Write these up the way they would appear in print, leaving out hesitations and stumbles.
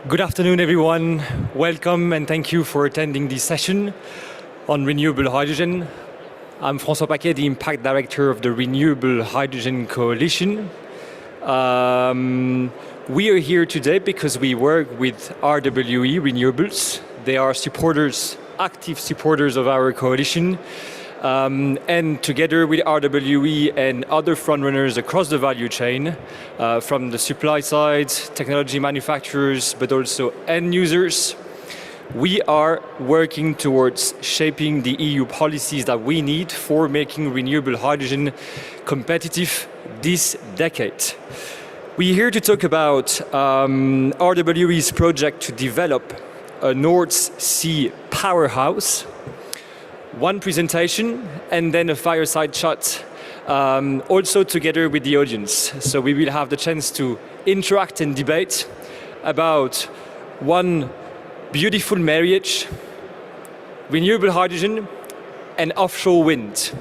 Good afternoon, everyone. Welcome and thank you for attending this session on renewable hydrogen. I'm François Paquet, the Impact Director of the Renewable Hydrogen Coalition. We are here today because we work with RWE Renewables. They are supporters, active supporters of our coalition. And together with RWE and other frontrunners across the value chain, from the supply side, technology manufacturers, but also end users, we are working towards shaping the EU policies that we need for making renewable hydrogen competitive this decade. We're here to talk about RWE's project to develop a North Sea powerhouse, one presentation, and then a fireside chat, also together with the audience. So we will have the chance to interact and debate about one beautiful marriage, renewable hydrogen and offshore wind.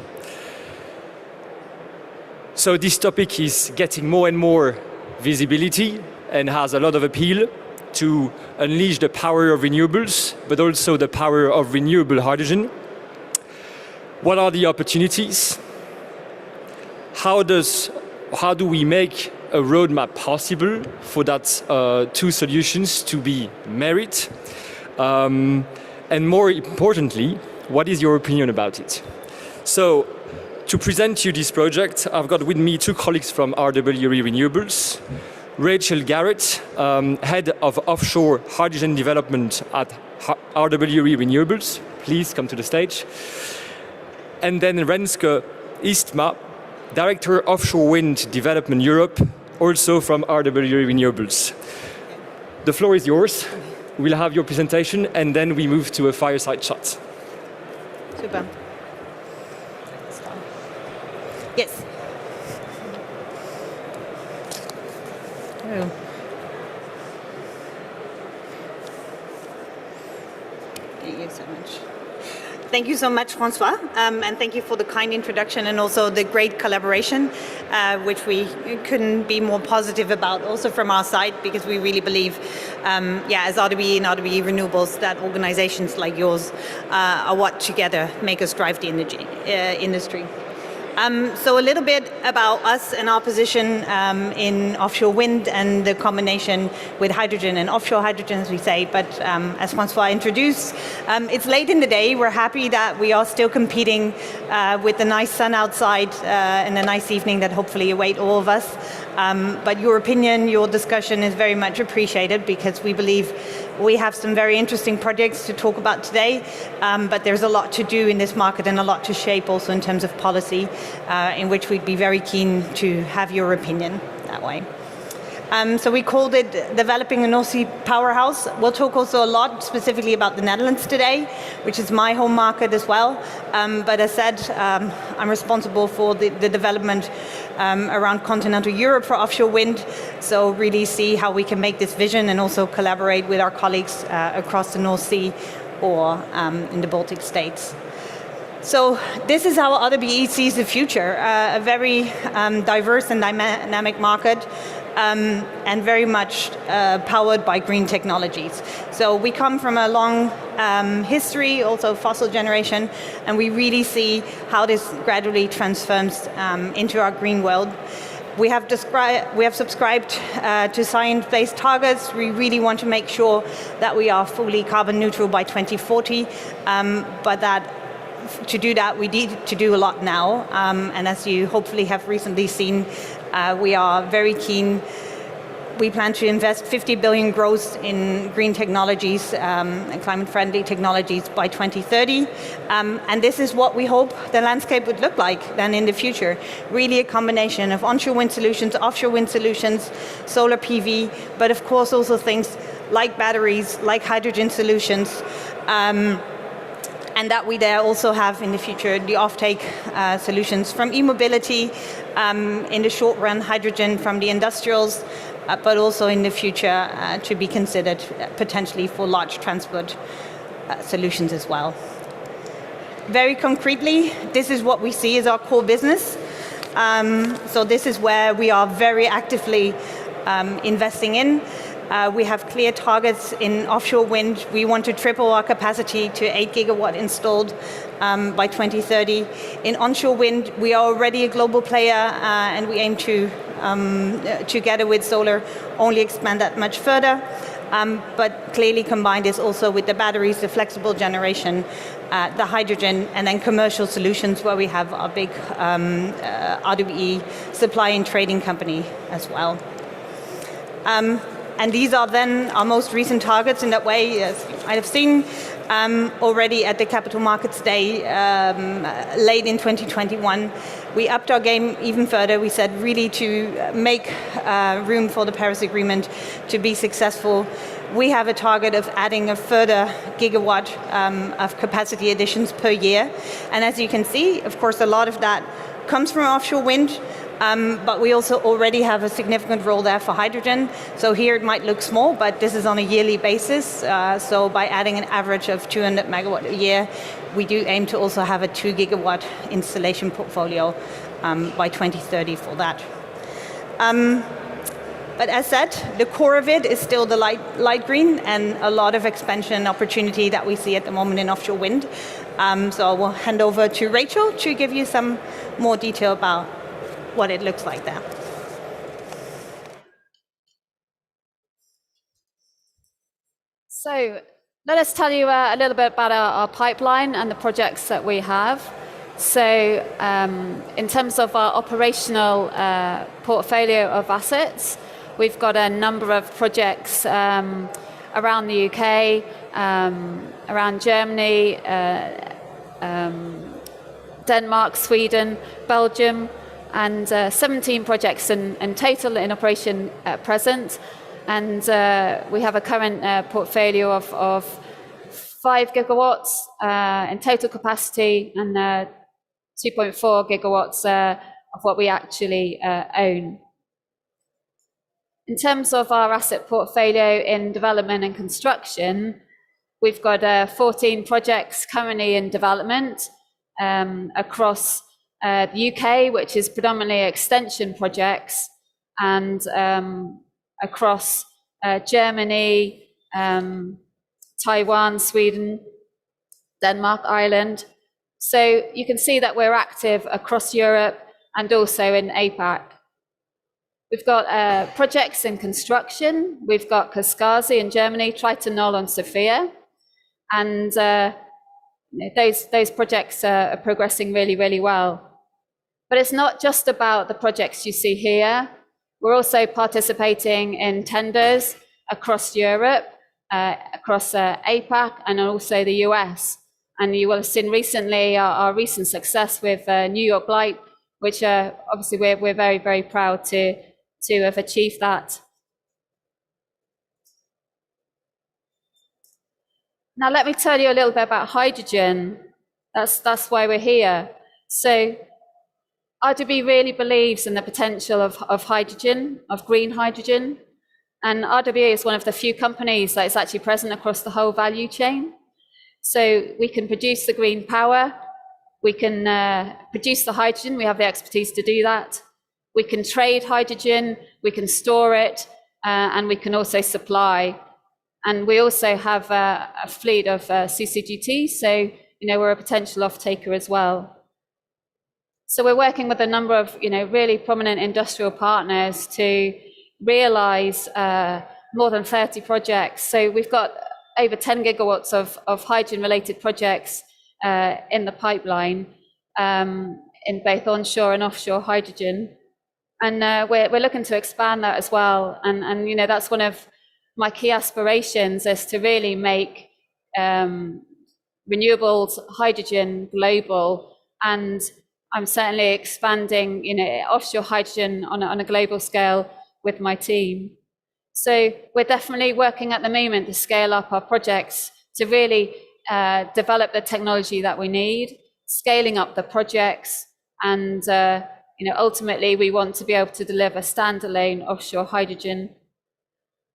So this topic is getting more and more visibility and has a lot of appeal to unleash the power of renewables, but also the power of renewable hydrogen. What are the opportunities? How do we make a roadmap possible for that two solutions to be married? And more importantly, what is your opinion about it? So, to present you this project, I've got with me two colleagues from RWE Renewables. Rachel Garrett, Head of Offshore Hydrogen Development at RWE Renewables. Please come to the stage. And then Renske Eestma, Director Offshore Wind Development Europe, also from RWE Renewables. The floor is yours. We'll have your presentation and then we move to a fireside chat. Super. Yes. Oh. Thank you so much. Thank you so much, François, and thank you for the kind introduction and also the great collaboration, which we couldn't be more positive about, also from our side, because we really believe, as RWE and RWE Renewables, that organizations like yours are what together make us drive the energy industry. So a little bit about us and our position in offshore wind and the combination with hydrogen and offshore hydrogen, as we say. But as François introduced, it's late in the day. We're happy that we are still competing with the nice sun outside and a nice evening that hopefully await all of us. But your opinion, your discussion is very much appreciated because we believe we have some very interesting projects to talk about today, but there's a lot to do in this market and a lot to shape also in terms of policy, in which we'd be very keen to have your opinion that way. So we called it Developing a North Sea Powerhouse. We'll talk also a lot specifically about the Netherlands today, which is my home market as well. But as said, I'm responsible for the development around continental Europe for offshore wind. So really see how we can make this vision and also collaborate with our colleagues across the North Sea or in the Baltic states. So this is how RWE sees the future, a very diverse and dynamic market, and very much powered by green technologies. So we come from a long history, also fossil generation, and we really see how this gradually transforms into our green world. We have subscribed to science-based targets. We really want to make sure that we are fully carbon neutral by 2040, but that to do that, we need to do a lot now. And as you hopefully have recently seen, we are very keen. We plan to invest 50 billion gross in green technologies and climate-friendly technologies by 2030. And this is what we hope the landscape would look like then in the future. Really a combination of onshore wind solutions, offshore wind solutions, solar PV, but of course also things like batteries, like hydrogen solutions. And that we there also have in the future the offtake solutions from e-mobility, in the short run hydrogen from the industrials, but also in the future to be considered potentially for large transport solutions as well. Very concretely, this is what we see as our core business. So this is where we are very actively investing in. We have clear targets in offshore wind. We want to triple our capacity to 8 gigawatt installed by 2030. In onshore wind, we are already a global player, and we aim to, together with solar, only expand that much further. But clearly combined is also with the batteries, the flexible generation, the hydrogen, and then commercial solutions where we have our big RWE supply and trading company as well. And these are then our most recent targets in that way. As you might have seen already at the Capital Markets Day late in 2021, we upped our game even further. We said really to make room for the Paris Agreement to be successful. We have a target of adding a further gigawatt of capacity additions per year. And as you can see, of course, a lot of that comes from offshore wind. But we also already have a significant role there for hydrogen. So here it might look small, but this is on a yearly basis. So by adding an average of 200 megawatt a year, we do aim to also have a 2 gigawatt installation portfolio by 2030 for that. But as said, the core of it is still the light green and a lot of expansion opportunity that we see at the moment in offshore wind. So I will hand over to Rachel to give you some more detail about what it looks like there. So let us tell you a little bit about our pipeline and the projects that we have. So in terms of our operational portfolio of assets, we've got a number of projects around the UK, around Germany, Denmark, Sweden, Belgium, and 17 projects in total in operation at present. And we have a current portfolio of 5 gigawatts in total capacity and 2.4 gigawatts of what we actually own. In terms of our asset portfolio in development and construction, we've got 14 projects currently in development across the UK, which is predominantly extension projects, and across Germany, Taiwan, Sweden, Denmark, Ireland. So you can see that we're active across Europe and also in APAC. We've got projects in construction. We've got Kaskasi in Germany, Triton Knoll and Sophia. And those projects are progressing really, really well. But it's not just about the projects you see here. We're also participating in tenders across Europe, across APAC, and also the US. And you will have seen recently our recent success with New York Light, which obviously we're very, very proud to have achieved that. Now let me tell you a little bit about hydrogen. That's why we're here. So RWE really believes in the potential of hydrogen, of green hydrogen. And RWE is one of the few companies that is actually present across the whole value chain. So we can produce the green power, we can produce the hydrogen, we have the expertise to do that. We can trade hydrogen, we can store it, and we can also supply. And we also have a fleet of CCGT, so we're a potential off-taker as well. So we're working with a number of really prominent industrial partners to realize more than 30 projects. So we've got over 10 gigawatts of hydrogen-related projects in the pipeline in both onshore and offshore hydrogen. And we're looking to expand that as well. And that's one of my key aspirations, is to really make renewables, hydrogen global. And I'm certainly expanding offshore hydrogen on a global scale with my team. So we're definitely working at the moment to scale up our projects to really develop the technology that we need, scaling up the projects, and ultimately we want to be able to deliver standalone offshore hydrogen.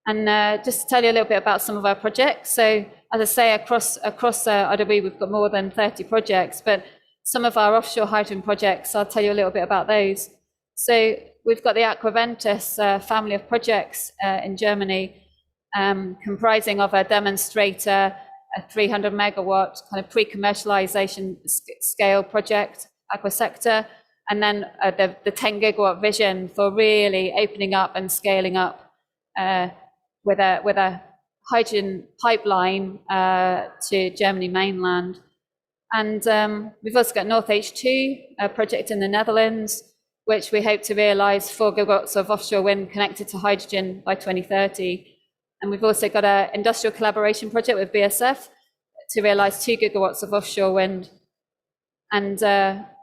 And just to tell you a little bit about some of our projects. So as I say, across RWE, we've got more than 30 projects, but some of our offshore hydrogen projects, I'll tell you a little bit about those. So we've got the Aquaventus family of projects in Germany, comprising of a demonstrator, a 300 megawatt kind of pre-commercialization scale project, Aquasector, and then the 10 gigawatt vision for really opening up and scaling up with a hydrogen pipeline to Germany mainland. And we've also got North H2, a project in the Netherlands, which we hope to realise 4 gigawatts of offshore wind connected to hydrogen by 2030. And we've also got an industrial collaboration project with BASF to realise 2 gigawatts of offshore wind. And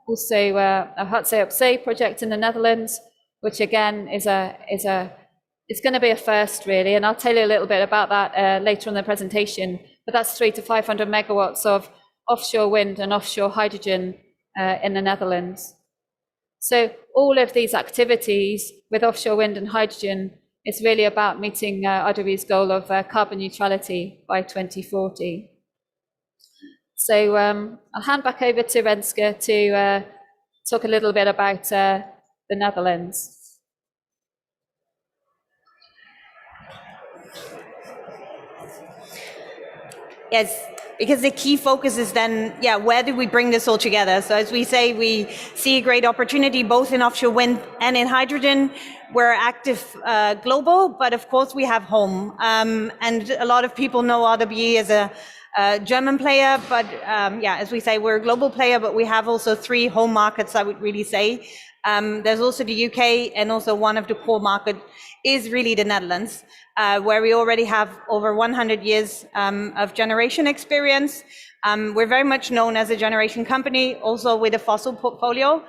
also a Hartzee op Zee project in the Netherlands, which again is it's going to be a first really. And I'll tell you a little bit about that later on in the presentation. But that's 300 to 500 megawatts of offshore wind and offshore hydrogen in the Netherlands. So all of these activities with offshore wind and hydrogen is really about meeting RWE's goal of carbon neutrality by 2040. So I'll hand back over to Renske to talk a little bit about the Netherlands. Yes, because the key focus is then, where do we bring this all together? So as we say, we see a great opportunity both in offshore wind and in hydrogen. We're active global, but of course we have home. And a lot of people know RWE as a German player, but as we say, we're a global player, but we have also 3 home markets, I would really say. There's also the UK, and also one of the core markets is really the Netherlands, where we already have over 100 years of generation experience. We're very much known as a generation company, also with a fossil portfolio.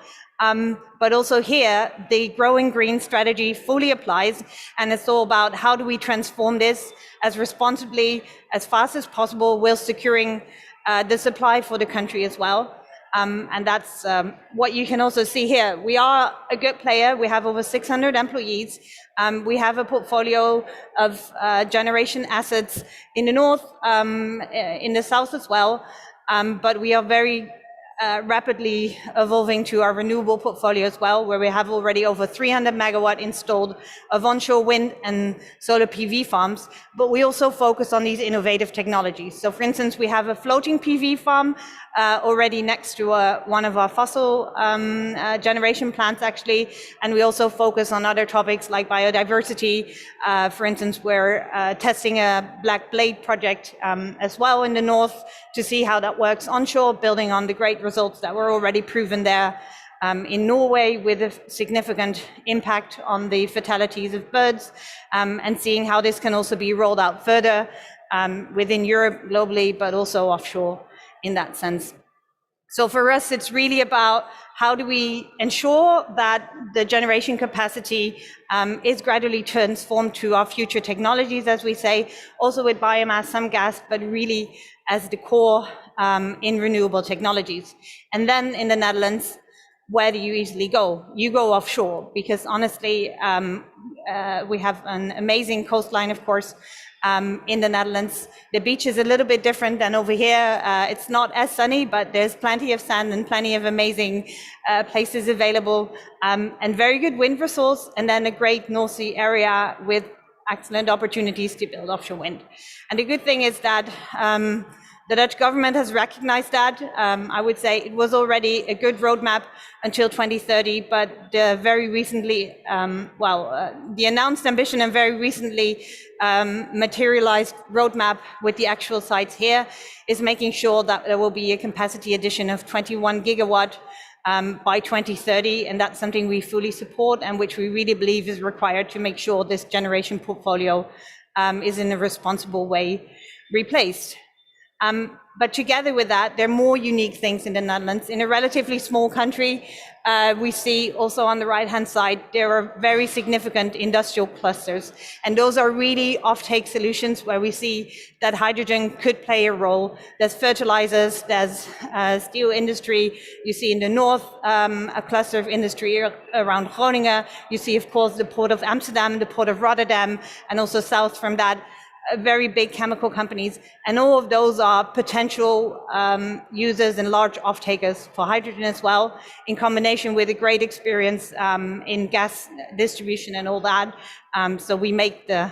But also here, the growing green strategy fully applies, and it's all about how do we transform this as responsibly, as fast as possible, while securing the supply for the country as well. And that's what you can also see here. We are a good player. We have over 600 employees. We have a portfolio of generation assets in the north, in the south as well. But we are very rapidly evolving to our renewable portfolio as well, where we have already over 300 megawatt installed of onshore wind and solar PV farms, but we also focus on these innovative technologies. So for instance, we have a floating PV farm already next to one of our fossil generation plants actually, and we also focus on other topics like biodiversity. For instance, we're testing a Black Blade project as well in the north to see how that works onshore, building on the great results that were already proven there in Norway, with a significant impact on the fatalities of birds, and seeing how this can also be rolled out further within Europe globally, but also offshore in that sense. So for us, it's really about how do we ensure that the generation capacity is gradually transformed to our future technologies, as we say, also with biomass, some gas, but really as the core in renewable technologies. And then in the Netherlands, where do you easily go? You go offshore, because honestly, we have an amazing coastline, of course, in the Netherlands. The beach is a little bit different than over here. It's not as sunny, but there's plenty of sand and plenty of amazing places available, and very good wind resource, and then a great North Sea area with excellent opportunities to build offshore wind. And the good thing is that the Dutch government has recognized that. I would say it was already a good roadmap until 2030, but very recently, the announced ambition and very recently materialized roadmap with the actual sites here is making sure that there will be a capacity addition of 21 gigawatt by 2030, and that's something we fully support and which we really believe is required to make sure this generation portfolio is in a responsible way replaced. But together with that, there are more unique things in the Netherlands. In a relatively small country, we see also on the right-hand side, there are very significant industrial clusters. And those are really off-take solutions where we see that hydrogen could play a role. There's fertilizers, there's steel industry. You see in the north, a cluster of industry around Groningen. You see, of course, the port of Amsterdam, the port of Rotterdam, and also south from that, very big chemical companies, and all of those are potential users and large off-takers for hydrogen as well, in combination with a great experience in gas distribution and all that. So we make the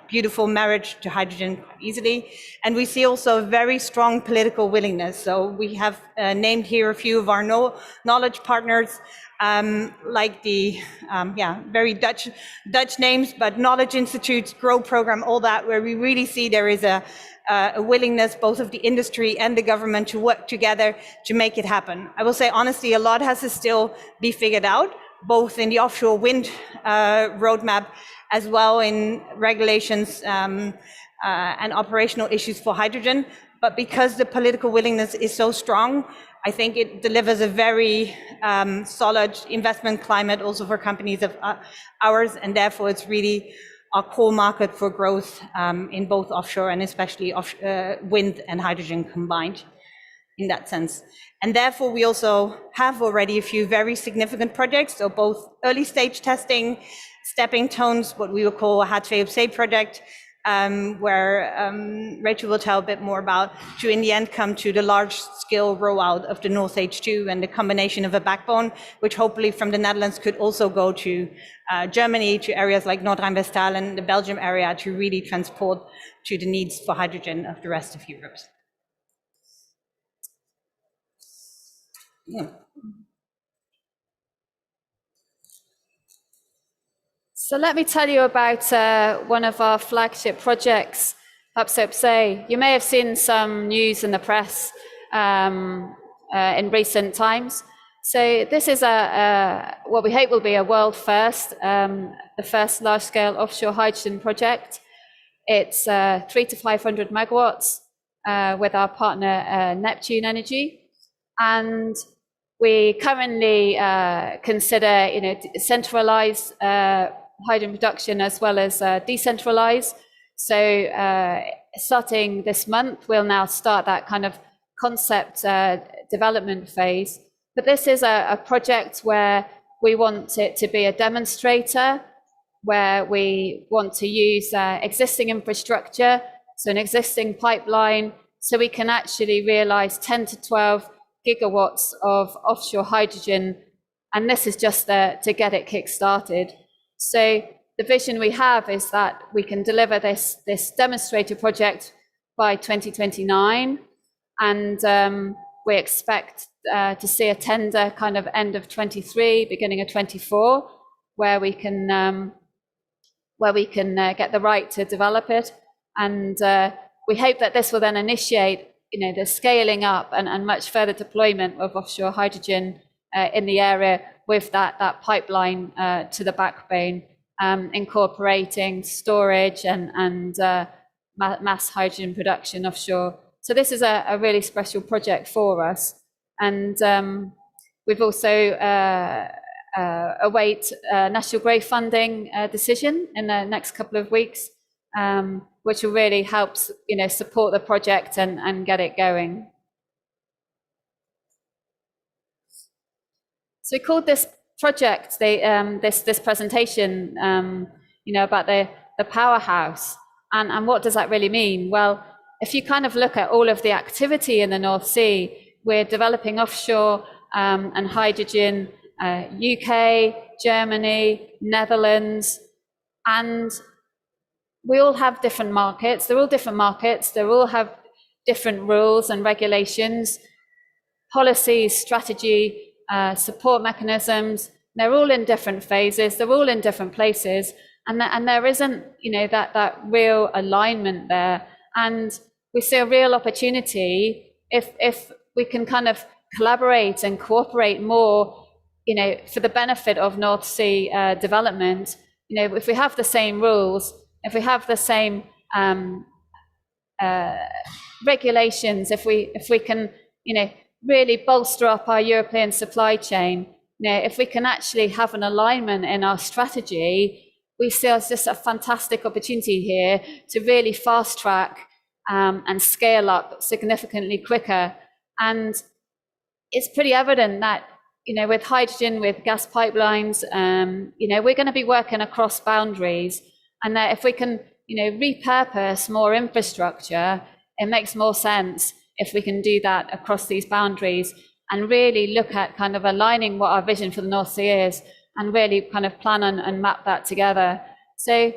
beautiful marriage to hydrogen easily. And we see also a very strong political willingness. So we have named here a few of our knowledge partners, like the very Dutch names, but Knowledge Institutes, Grow Program, all that, where we really see there is a willingness both of the industry and the government to work together to make it happen. I will say honestly, a lot has to still be figured out, both in the offshore wind roadmap as well in regulations and operational issues for hydrogen. But because the political willingness is so strong, I think it delivers a very solid investment climate also for companies of ours, and therefore it's really our core market for growth in both offshore and especially wind and hydrogen combined in that sense. And therefore we also have already a few very significant projects, so both early stage testing, stepping stones, what we would call a H2OC project, where Rachel will tell a bit more about, to in the end come to the large scale rollout of the North H2 and the combination of a backbone, which hopefully from the Netherlands could also go to Germany, to areas like Noord-Rijn-Westfalen and the Belgium area to really transport to the needs for hydrogen of the rest of Europe. Yeah. So let me tell you about one of our flagship projects, HyPSOPC. You may have seen some news in the press in recent times. So this is what we hope will be a world first, the first large-scale offshore hydrogen project. It's 300 to 500 megawatts with our partner Neptune Energy, and we currently consider, centralized hydrogen production as well as decentralized. So starting this month, we'll now start that kind of concept development phase. But this is a project where we want it to be a demonstrator, where we want to use existing infrastructure, so an existing pipeline, so we can actually realize 10 to 12 gigawatts of offshore hydrogen. And this is just to get it kick-started. So the vision we have is that we can deliver this demonstrator project by 2029. And we expect to see a tender kind of end of 23, beginning of 24, where we can get the right to develop it. And we hope that this will then initiate, the scaling up and much further deployment of offshore hydrogen in the area, with that pipeline to the backbone, incorporating storage and mass hydrogen production offshore. So this is a really special project for us. And we've also await National Growth Funding decision in the next couple of weeks, which will really help support the project and get it going. So we called this project, this presentation, about the powerhouse. And what does that really mean? Well, if you kind of look at all of the activity in the North Sea, we're developing offshore and hydrogen, UK, Germany, Netherlands, and we all have different markets. They're all different markets. They all have different rules and regulations, policies, strategy, support mechanisms. They're all in different phases. They're all in different places, and there isn't, that real alignment there. And we see a real opportunity if we can kind of collaborate and cooperate more, for the benefit of North Sea development. If we have the same rules, if we have the same regulations, if we can, really bolster up our European supply chain, if we can actually have an alignment in our strategy, we see as just a fantastic opportunity here to really fast track and scale up significantly quicker. And it's pretty evident that, with hydrogen, with gas pipelines, we're going to be working across boundaries. And that if we can, repurpose more infrastructure, it makes more sense if we can do that across these boundaries and really look at kind of aligning what our vision for the North Sea is and really kind of plan and map that together. So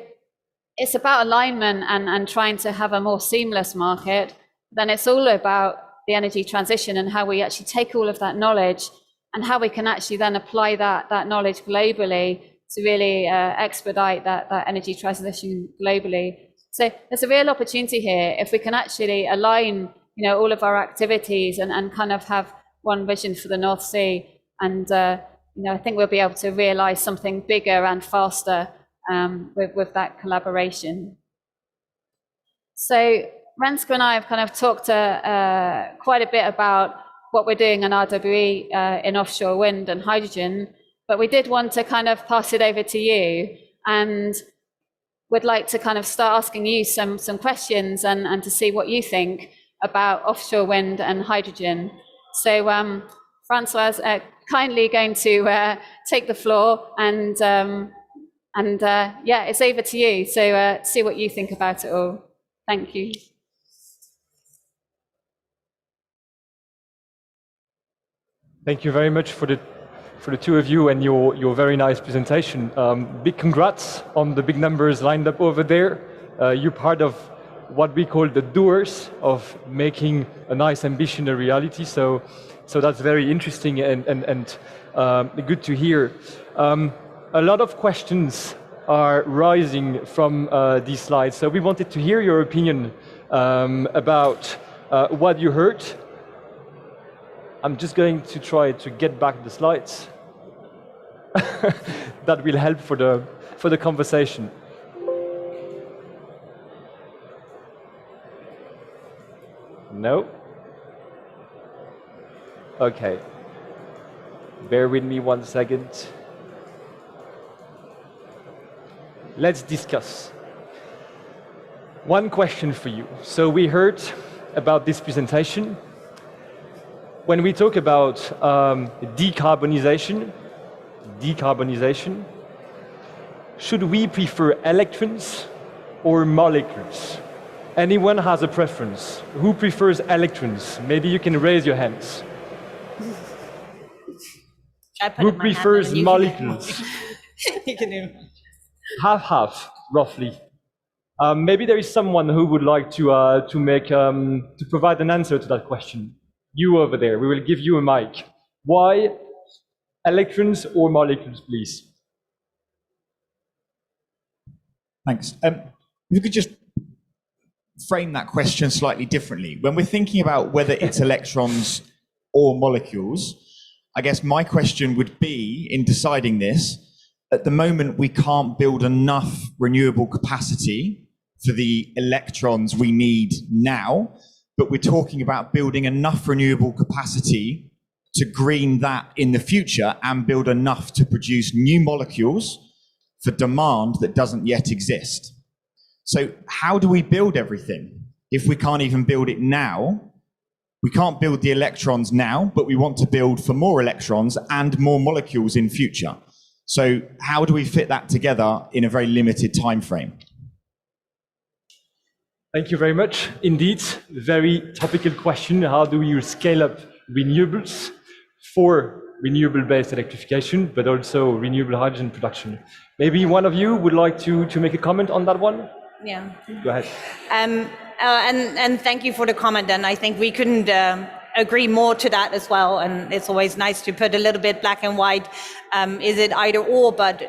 it's about alignment and trying to have a more seamless market. Then it's all about the energy transition and how we actually take all of that knowledge and how we can actually then apply that knowledge globally to really expedite that energy transition globally. So there's a real opportunity here if we can actually align, all of our activities and kind of have one vision for the North Sea. And I think we'll be able to realise something bigger and faster with that collaboration. So Renske and I have kind of talked quite a bit about what we're doing in RWE in offshore wind and hydrogen, but we did want to kind of pass it over to you, and would like to kind of start asking you some questions and to see what you think about offshore wind and hydrogen. So Francois is kindly going to take the floor, and it's over to you. So see what you think about it all. Thank you. Thank you very much for the two of you and your very nice presentation. Big congrats on the big numbers lined up over there. You're part of what we call the doers of making a nice ambition a reality. So that's very interesting and good to hear. A lot of questions are rising from these slides. So we wanted to hear your opinion about what you heard. I'm just going to try to get back the slides. That will help for the conversation. No? Okay. Bear with me 1 second. Let's discuss. One question for you. So we heard about this presentation. When we talk about decarbonization, should we prefer electrons or molecules? Anyone has a preference? Who prefers electrons? Maybe you can raise your hands. Who prefers molecules? You can do. Half, roughly. Maybe there is someone who would like to provide an answer to that question. You over there, we will give you a mic. Why electrons or molecules, please? Thanks. If you could just frame that question slightly differently. When we're thinking about whether it's electrons or molecules, I guess my question would be, in deciding this, at the moment we can't build enough renewable capacity for the electrons we need now, but we're talking about building enough renewable capacity to green that in the future and build enough to produce new molecules for demand that doesn't yet exist. So how do we build everything if we can't even build it now? We can't build the electrons now, but we want to build for more electrons and more molecules in future. So how do we fit that together in a very limited time frame? Thank you very much. Indeed, very topical question. How do you scale up renewables for renewable-based electrification, but also renewable hydrogen production? Maybe one of you would like to make a comment on that one? Yeah. Go ahead. And thank you for the comment. And I think we couldn't agree more to that as well. And it's always nice to put a little bit black and white. Is it either or? But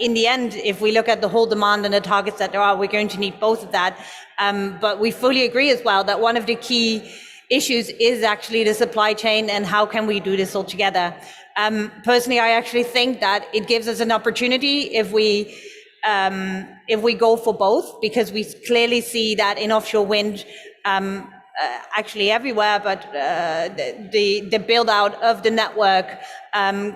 in the end, if we look at the whole demand and the targets that there are, we're going to need both of that. But we fully agree as well that one of the key issues is actually the supply chain and how can we do this all together. Personally, I actually think that it gives us an opportunity if we go for both, because we clearly see that in offshore wind, actually everywhere, but the build out of the network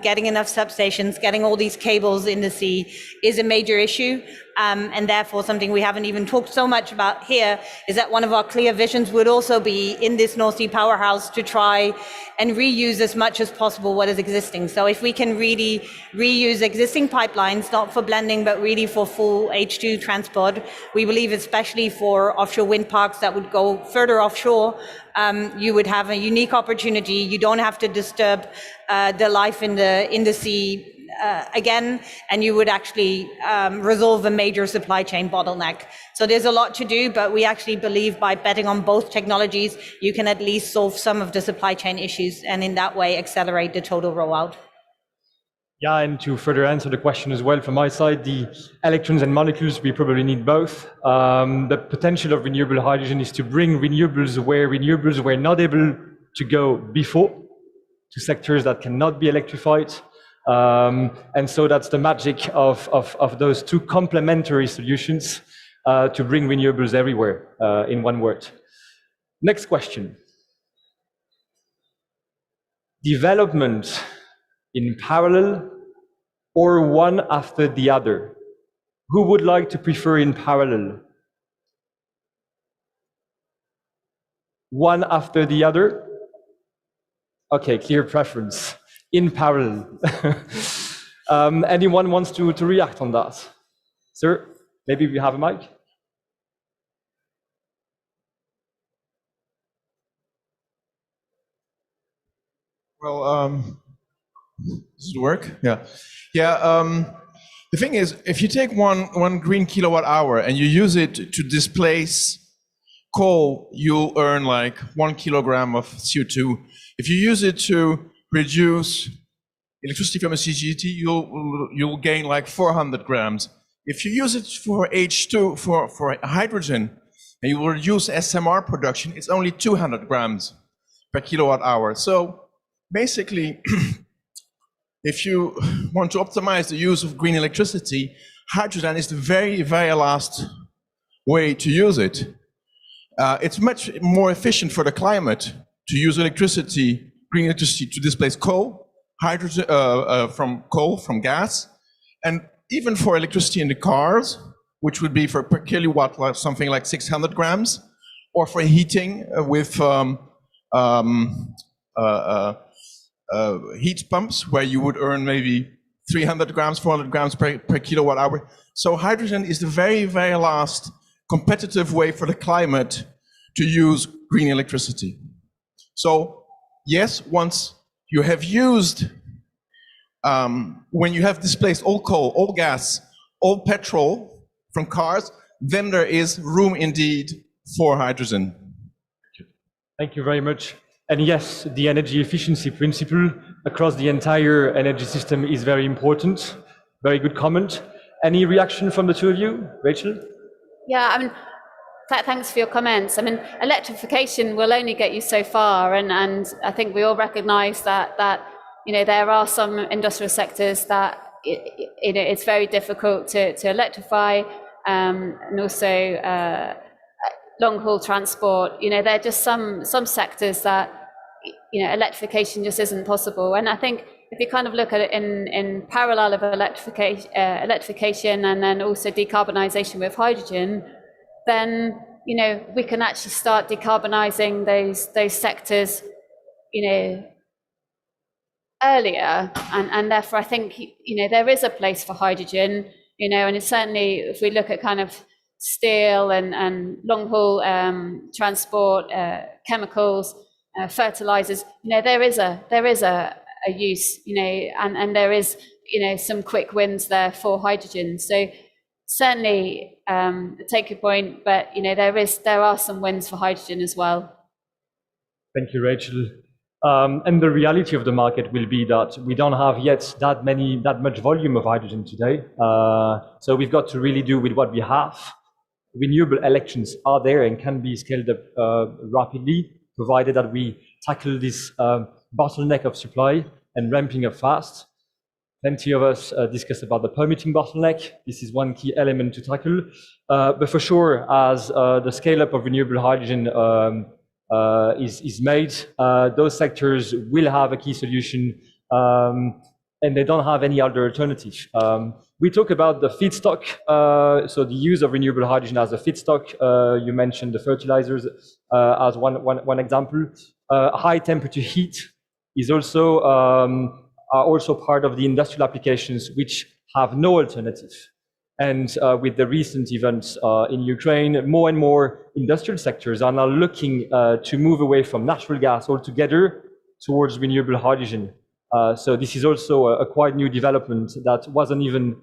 getting enough substations, getting all these cables in the sea is a major issue. And therefore, something we haven't even talked so much about here is that one of our clear visions would also be in this North Sea powerhouse to try and reuse as much as possible what is existing. So if we can really reuse existing pipelines, not for blending, but really for full H2 transport, we believe especially for offshore wind parks that would go further offshore, you would have a unique opportunity. You don't have to disturb the life in the sea again, and you would actually resolve a major supply chain bottleneck. So there's a lot to do, but we actually believe by betting on both technologies, you can at least solve some of the supply chain issues and in that way accelerate the total rollout. Yeah, and to further answer the question as well from my side, the electrons and molecules, we probably need both. The potential of renewable hydrogen is to bring renewables were not able to go before, to sectors that cannot be electrified. And so that's the magic of those two complementary solutions to bring renewables everywhere, in one word. Next question. Development in parallel or one after the other? Who would like to prefer in parallel? One after the other? Okay, clear preference. In parallel. Anyone wants to react on that? Sir, maybe we have a mic? Well, does it work? Yeah. The thing is, if you take one green kilowatt hour and you use it to displace coal, you'll earn like 1 kilogram of CO2. If you use it to produce electricity from a CCGT, you'll gain like 400 grams. If you use it for H2, for hydrogen, and you will reduce SMR production, it's only 200 grams per kilowatt hour. So basically, if you want to optimize the use of green electricity, hydrogen is the very, very last way to use it. It's much more efficient for the climate to use electricity, green electricity, to displace coal, hydrogen from gas, and even for electricity in the cars, which would be for per kilowatt like something like 600 grams, or for heating with heat pumps, where you would earn maybe 300 grams, 400 grams per kilowatt hour. So hydrogen is the very, very last competitive way for the climate to use green electricity. So yes, once you have used, when you have displaced all coal, all gas, all petrol from cars, then there is room indeed for hydrogen. Thank you very much. And yes, the energy efficiency principle across the entire energy system is very important. Very good comment. Any reaction from the two of you? Rachel? Yeah, I mean, thanks for your comments. I mean, electrification will only get you so far, and I think we all recognise that you know, there are some industrial sectors that it's very difficult to electrify, and also long-haul transport. You know, there are just some sectors that, you know, electrification just isn't possible. And I think if you kind of look at it in parallel of electrification and then also decarbonisation with hydrogen, then, you know, we can actually start decarbonising those sectors, you know, earlier. And therefore, I think, you know, there is a place for hydrogen, you know, and it's certainly, if we look at kind of steel and long-haul transport, chemicals, fertilizers, you know, there is a use, you know, and there is, you know, some quick wins there for hydrogen. So certainly take your point, but, you know, there are some wins for hydrogen as well. Thank you, Rachel. And the reality of the market will be that we don't have yet that much volume of hydrogen today. So we've got to really do with what we have. Renewable electrons are there and can be scaled up rapidly, provided that we tackle this bottleneck of supply and ramping up fast. Plenty of us discussed about the permitting bottleneck. This is one key element to tackle. But for sure, as the scale up of renewable hydrogen is made, those sectors will have a key solution and they don't have any other alternative. We talk about the feedstock, so the use of renewable hydrogen as a feedstock. You mentioned the fertilizers as one example. High temperature heat is also are also part of the industrial applications which have no alternative. And with the recent events in Ukraine, more and more industrial sectors are now looking to move away from natural gas altogether towards renewable hydrogen. So this is also a quite new development that wasn't even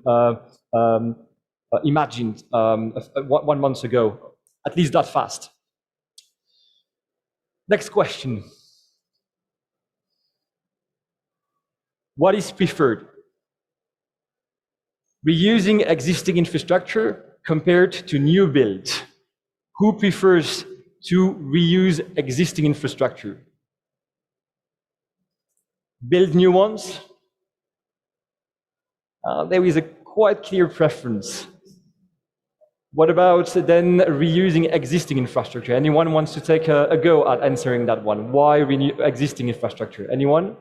imagined 1 month ago, at least that fast. Next question. What is preferred? Reusing existing infrastructure compared to new build. Who prefers to reuse existing infrastructure? Build new ones? There is a quite clear preference. What about then reusing existing infrastructure? Anyone wants to take a go at answering that one? Why renew existing infrastructure? Anyone?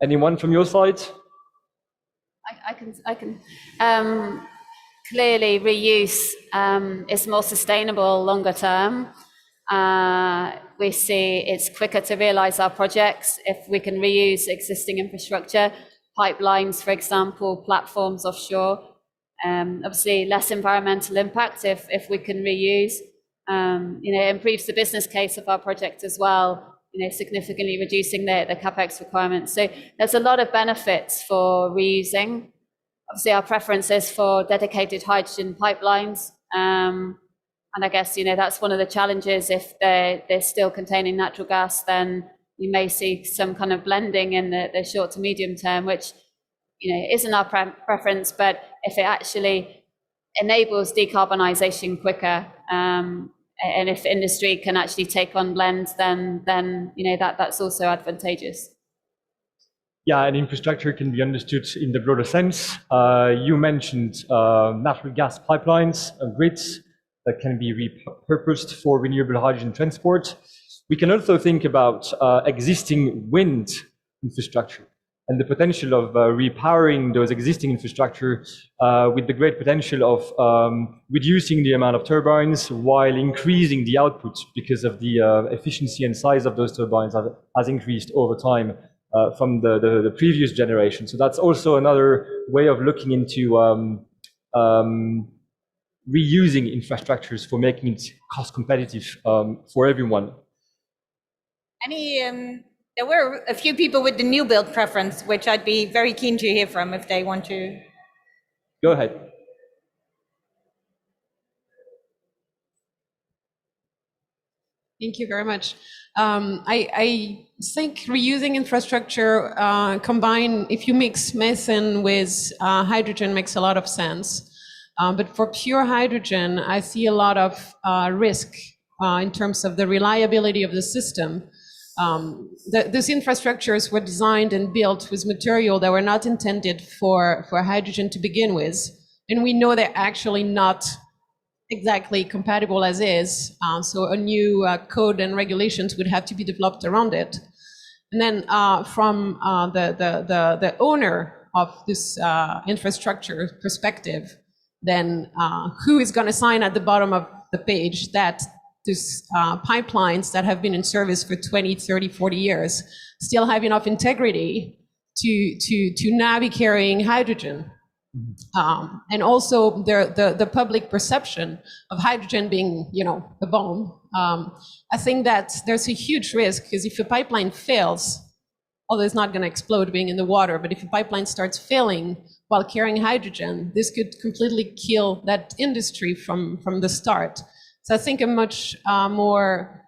Anyone from your side? I can. Clearly, reuse is more sustainable longer term. We see it's quicker to realize our projects if we can reuse existing infrastructure, pipelines, for example, platforms offshore. Obviously, less environmental impact if we can reuse. It improves the business case of our project as well. Significantly reducing the capex requirements. So there's a lot of benefits for reusing. Obviously, our preference is for dedicated hydrogen pipelines. And I guess, that's one of the challenges. If they're still containing natural gas, then you may see some kind of blending in the short to medium term, which, isn't our preference. But if it actually enables decarbonisation quicker, and if industry can actually take on blends, then that's also advantageous. Yeah, and infrastructure can be understood in the broader sense. You mentioned natural gas pipelines, grids that can be repurposed for renewable hydrogen transport. We can also think about existing wind infrastructure and the potential of repowering those existing infrastructure with the great potential of reducing the amount of turbines while increasing the output, because of the efficiency and size of those turbines has increased over time from the previous generation. So that's also another way of looking into reusing infrastructures for making it cost competitive for everyone. There were a few people with the new build preference, which I'd be very keen to hear from if they want to. Go ahead. Thank you very much. I think reusing infrastructure combined, if you mix methane with hydrogen, makes a lot of sense. But for pure hydrogen, I see a lot of risk in terms of the reliability of the system. These infrastructures were designed and built with material that were not intended for hydrogen to begin with. And we know they're actually not exactly compatible as is. So a new code and regulations would have to be developed around it. And then from the owner of this infrastructure perspective, then who is going to sign at the bottom of the page that these pipelines that have been in service for 20, 30, 40 years still have enough integrity to now be carrying hydrogen. And also the public perception of hydrogen being, the bomb. I think that there's a huge risk, because if a pipeline fails, although it's not going to explode being in the water, but if a pipeline starts failing while carrying hydrogen, this could completely kill that industry from the start. So I think a much more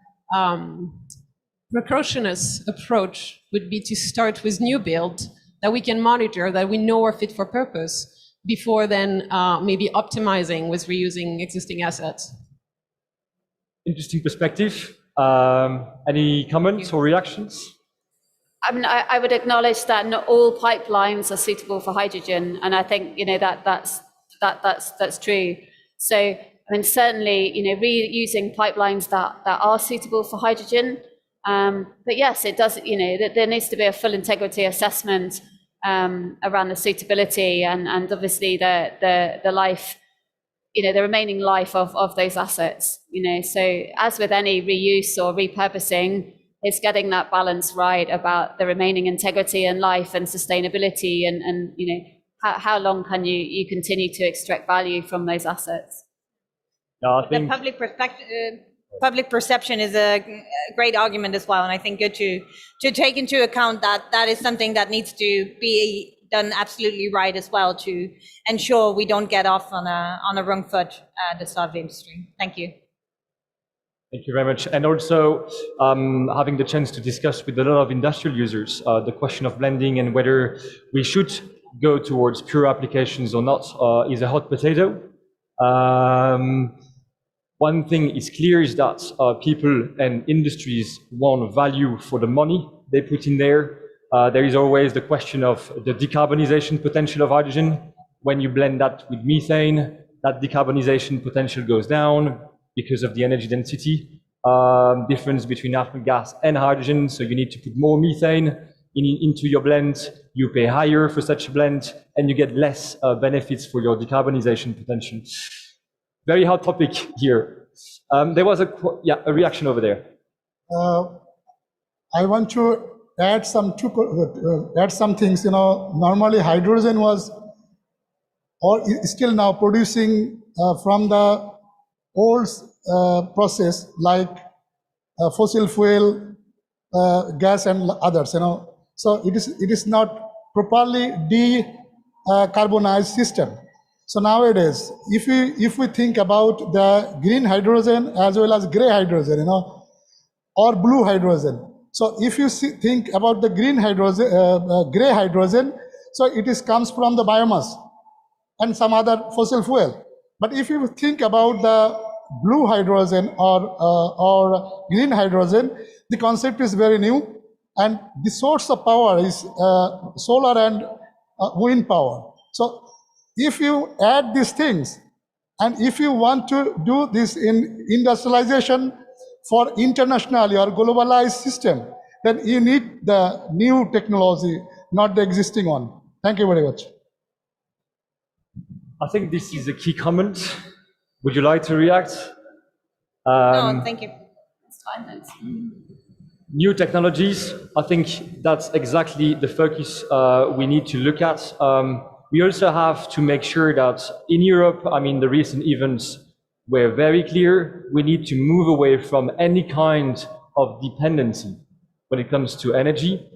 precautionous approach would be to start with new build that we can monitor, that we know are fit for purpose, before then maybe optimizing with reusing existing assets. Interesting perspective. Any comments or reactions? I mean, I would acknowledge that not all pipelines are suitable for hydrogen, and I think that's true. So I mean, certainly, reusing pipelines that are suitable for hydrogen But yes, it does, there needs to be a full integrity assessment around the suitability and obviously the life, the remaining life of those assets. So as with any reuse or repurposing, it's getting that balance right about the remaining integrity and life and sustainability and how long can you continue to extract value from those assets? I The think public perception is a great argument as well, and I think good to take into account that is something that needs to be done absolutely right as well to ensure we don't get off on a wrong foot at the start of the industry. Thank you. Thank you very much. And also having the chance to discuss with a lot of industrial users the question of blending and whether we should go towards pure applications or not is a hot potato. One thing is clear is that people and industries want value for the money they put in there. There is always the question of the decarbonization potential of hydrogen. When you blend that with methane, that decarbonization potential goes down because of the energy density difference between natural gas and hydrogen. So you need to put more methane into your blend. You pay higher for such a blend, and you get less benefits for your decarbonization potential. Very hot topic here. There was a reaction over there. I want to add some things. Normally hydrogen was or is still now producing from the old process like fossil fuel, gas and others. So it is not properly decarbonized system. So nowadays, if we think about the green hydrogen as well as gray hydrogen, or blue hydrogen. So if you think about the green hydrogen, gray hydrogen, so it comes from the biomass and some other fossil fuel. But if you think about the blue hydrogen or green hydrogen, the concept is very new, and the source of power is solar and wind power. So if you add these things, and if you want to do this in industrialization for internationally or globalized system, then you need the new technology, not the existing one. Thank you very much. I think this is a key comment. Would you like to react? No, thank you. New technologies, I think that's exactly the focus we need to look at. We also have to make sure that in Europe, the recent events were very clear. We need to move away from any kind of dependency when it comes to energy.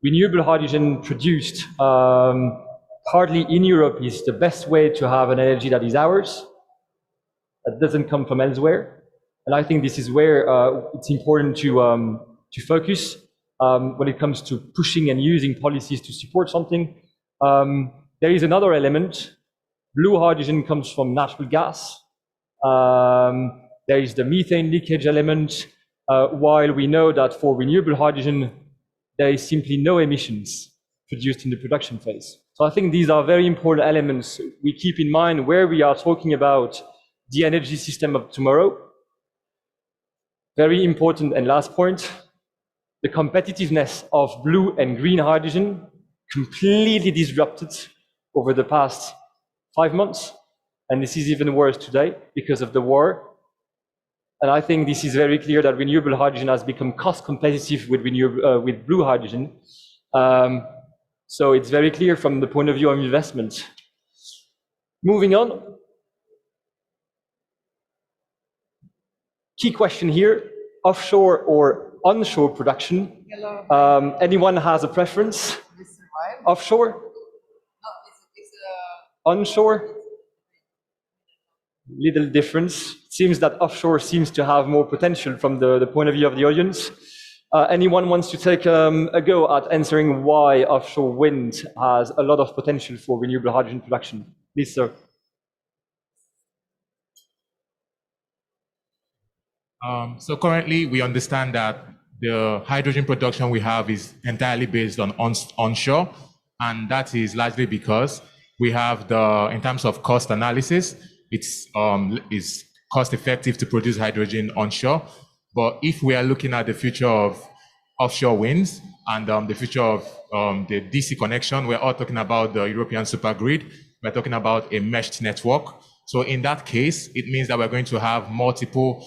Renewable hydrogen produced partly in Europe is the best way to have an energy that is ours, that doesn't come from elsewhere. And I think this is where it's important to focus when it comes to pushing and using policies to support something. There is another element. Blue hydrogen comes from natural gas. There is the methane leakage element, while we know that for renewable hydrogen, there is simply no emissions produced in the production phase. So I think these are very important elements we keep in mind where we are talking about the energy system of tomorrow. Very important and last point, the competitiveness of blue and green hydrogen completely disrupted over the past 5 months. And this is even worse today because of the war. And I think this is very clear that renewable hydrogen has become cost competitive with blue hydrogen. So it's very clear from the point of view of investment. Moving on. Key question here, offshore or onshore production. Anyone has a preference? Offshore? Onshore? Little difference. It seems that offshore seems to have more potential from the point of view of the audience. Anyone wants to take a go at answering why offshore wind has a lot of potential for renewable hydrogen production? Please, sir. So currently, we understand that the hydrogen production we have is entirely based on onshore, and that is largely because we have in terms of cost analysis, it's cost effective to produce hydrogen onshore. But if we are looking at the future of offshore winds and the future of the DC connection, we're all talking about the European supergrid. We're talking about a meshed network. So in that case, it means that we're going to have multiple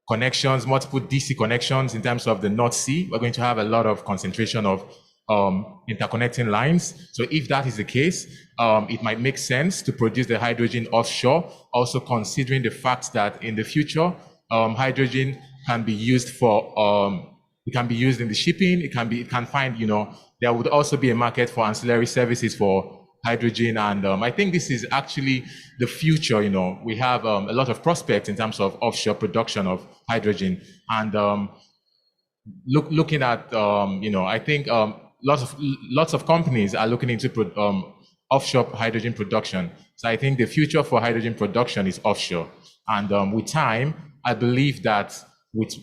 connections, multiple DC connections in terms of the North Sea. We're going to have a lot of concentration of interconnecting lines. So if that is the case, it might make sense to produce the hydrogen offshore, also considering the fact that in the future, hydrogen can be used for, it can be used in the shipping, it can find, there would also be a market for ancillary services for hydrogen. And I think this is actually the future. We have a lot of prospects in terms of offshore production of hydrogen. And looking at, I think lots of companies are looking into offshore hydrogen production. So I think the future for hydrogen production is offshore. And with time, I believe that with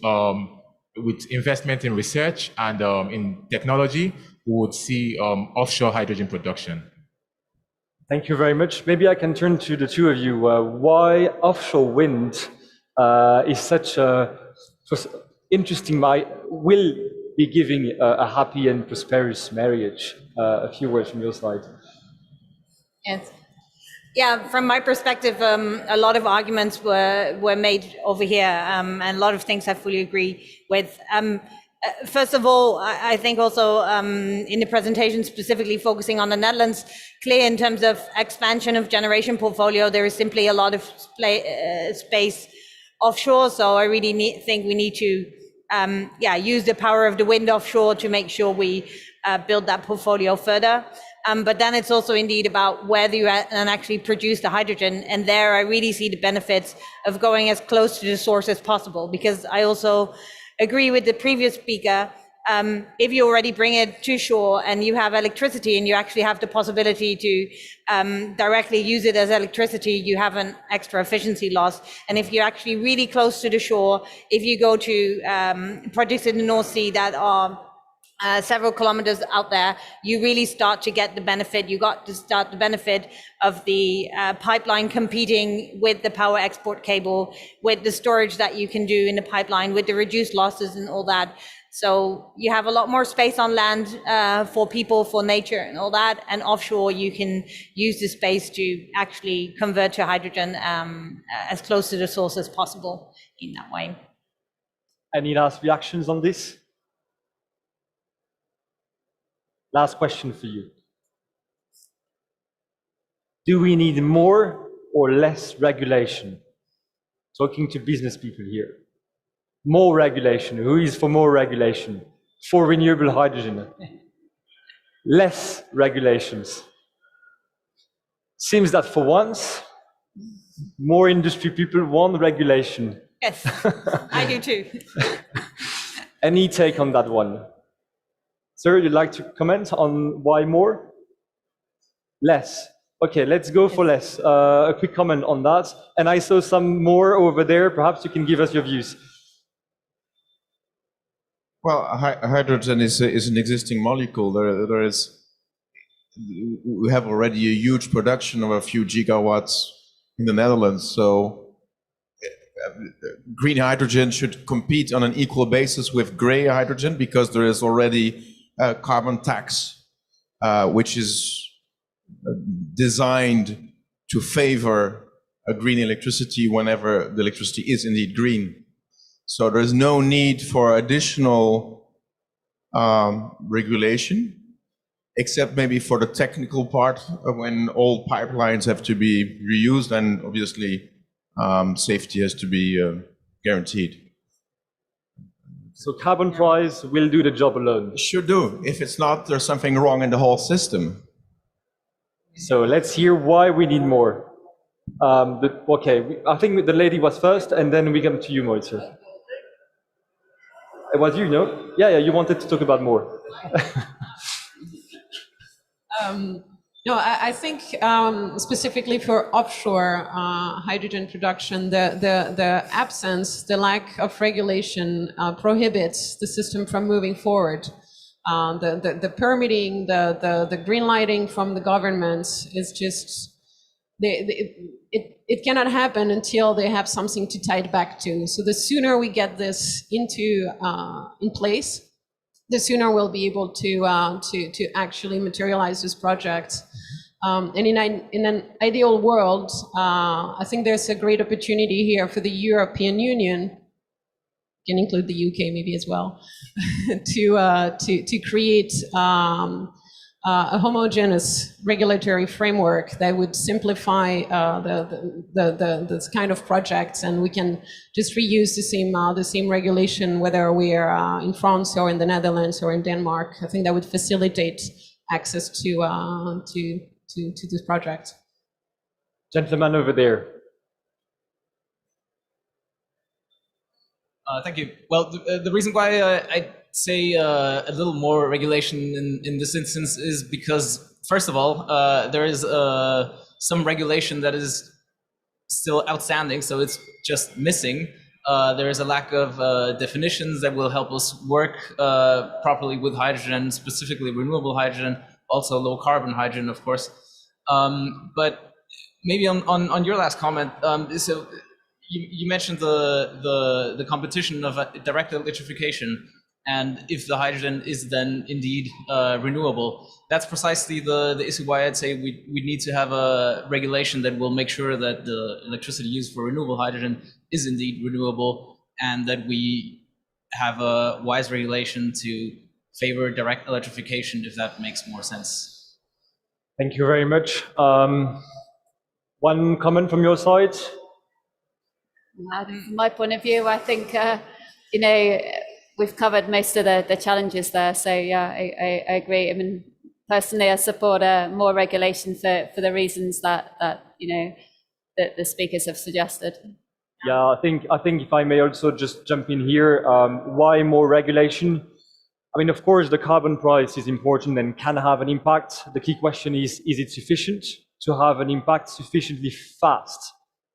investment in research and in technology, we would see offshore hydrogen production. Thank you very much. Maybe I can turn to the two of you. Why offshore wind is such a interesting, will be giving a happy and prosperous marriage? A few words from your side. Yes. Yeah, from my perspective, a lot of arguments were made over here, and a lot of things I fully agree with. First of all, I think also in the presentation specifically focusing on the Netherlands, clear in terms of expansion of generation portfolio, there is simply a lot of space offshore. So I really think we need to use the power of the wind offshore to make sure we build that portfolio further. But then it's also indeed about whether you actually produce the hydrogen. And there I really see the benefits of going as close to the source as possible, because I also agree with the previous speaker. If you already bring it to shore and you have electricity and you actually have the possibility to directly use it as electricity, you have an extra efficiency loss. And if you're actually really close to the shore, if you go to projects in the North Sea that are several kilometers out there, you really start to get the benefit. You got to start the benefit of the pipeline competing with the power export cable, with the storage that you can do in the pipeline, with the reduced losses and all that. So you have a lot more space on land for people, for nature and all that. And offshore, you can use the space to actually convert to hydrogen as close to the source as possible in that way. Any last reactions on this? Last question for you. Do we need more or less regulation? Talking to business people here. More regulation. Who is for more regulation? For renewable hydrogen. Less regulations. Seems that for once, more industry people want regulation. Yes, I do too. Any take on that one? Sir, you'd like to comment on why more? Less. Okay, let's go for less. A quick comment on that. And I saw some more over there. Perhaps you can give us your views. Well, hydrogen is an existing molecule. We have already a huge production of a few gigawatts in the Netherlands. So green hydrogen should compete on an equal basis with gray hydrogen, because there is already a carbon tax, which is designed to favor a green electricity whenever the electricity is indeed green. So there's no need for additional regulation, except maybe for the technical part of when old pipelines have to be reused, and obviously safety has to be guaranteed. So carbon price will do the job alone. Should do. If it's not, there's something wrong in the whole system. So let's hear why we need more. Okay, I think the lady was first, and then we come to you, Moitzer. It was you, no? Yeah, you wanted to talk about more. No, I think specifically for offshore hydrogen production, the absence, the lack of regulation prohibits the system from moving forward. The permitting, the green lighting from the government is just, it cannot happen until they have something to tie it back to. So the sooner we get this into in place, the sooner we'll be able to actually materialize this project. And in an ideal world, I think there's a great opportunity here for the European Union, can include the UK maybe as well, to create a homogeneous regulatory framework that would simplify the kind of projects, and we can just reuse the same regulation whether we are in France or in the Netherlands or in Denmark. I think that would facilitate access to this project. Gentleman over there. Thank you. Well, the reason why I say a little more regulation in this instance is because, first of all, there is some regulation that is still outstanding, so it's just missing. There is a lack of definitions that will help us work properly with hydrogen, specifically renewable hydrogen, also low carbon hydrogen, of course. But maybe on your last comment, so you mentioned the competition of direct electrification, and if the hydrogen is then indeed renewable, that's precisely the issue why I'd say we need to have a regulation that will make sure that the electricity used for renewable hydrogen is indeed renewable, and that we have a wise regulation to favor direct electrification, if that makes more sense. Thank you very much. One comment from your side? From my point of view, I think, we've covered most of the challenges there. So yeah, I agree. I mean, personally, I support more regulation for the reasons that the speakers have suggested. Yeah, I think if I may also just jump in here, why more regulation? I mean, of course, the carbon price is important and can have an impact. The key question is it sufficient to have an impact sufficiently fast?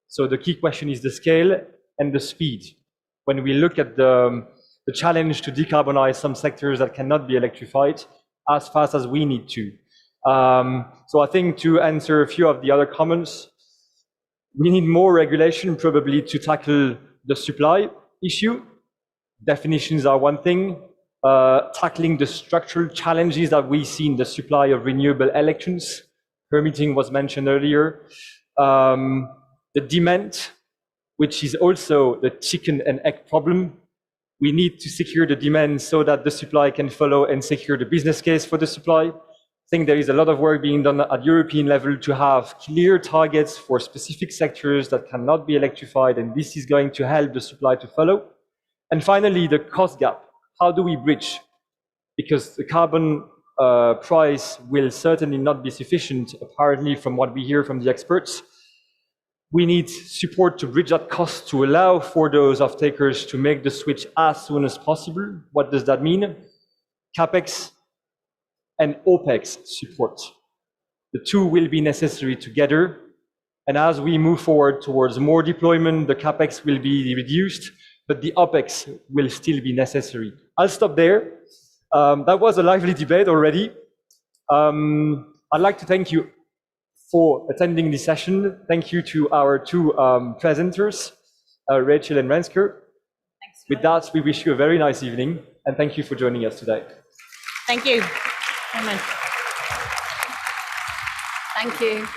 So the key question is the scale and the speed. When we look at the challenge to decarbonize some sectors that cannot be electrified as fast as we need to. So I think to answer a few of the other comments, we need more regulation probably to tackle the supply issue. Definitions are one thing. Tackling the structural challenges that we see in the supply of renewable electrons. Permitting was mentioned earlier. The demand, which is also the chicken and egg problem. We need to secure the demand so that the supply can follow and secure the business case for the supply. I think there is a lot of work being done at European level to have clear targets for specific sectors that cannot be electrified, and this is going to help the supply to follow. And finally, the cost gap. How do we bridge? Because the carbon price will certainly not be sufficient, apparently, from what we hear from the experts. We need support to bridge that cost to allow for those off-takers to make the switch as soon as possible. What does that mean? CapEx and OpEx support. The two will be necessary together. And as we move forward towards more deployment, the CapEx will be reduced, but the OpEx will still be necessary. I'll stop there. That was a lively debate already. I'd like to thank you for attending this session. Thank you to our two presenters, Rachel and Rensker. With that, we wish you a very nice evening, and thank you for joining us today. Thank you. Amen. Thank you.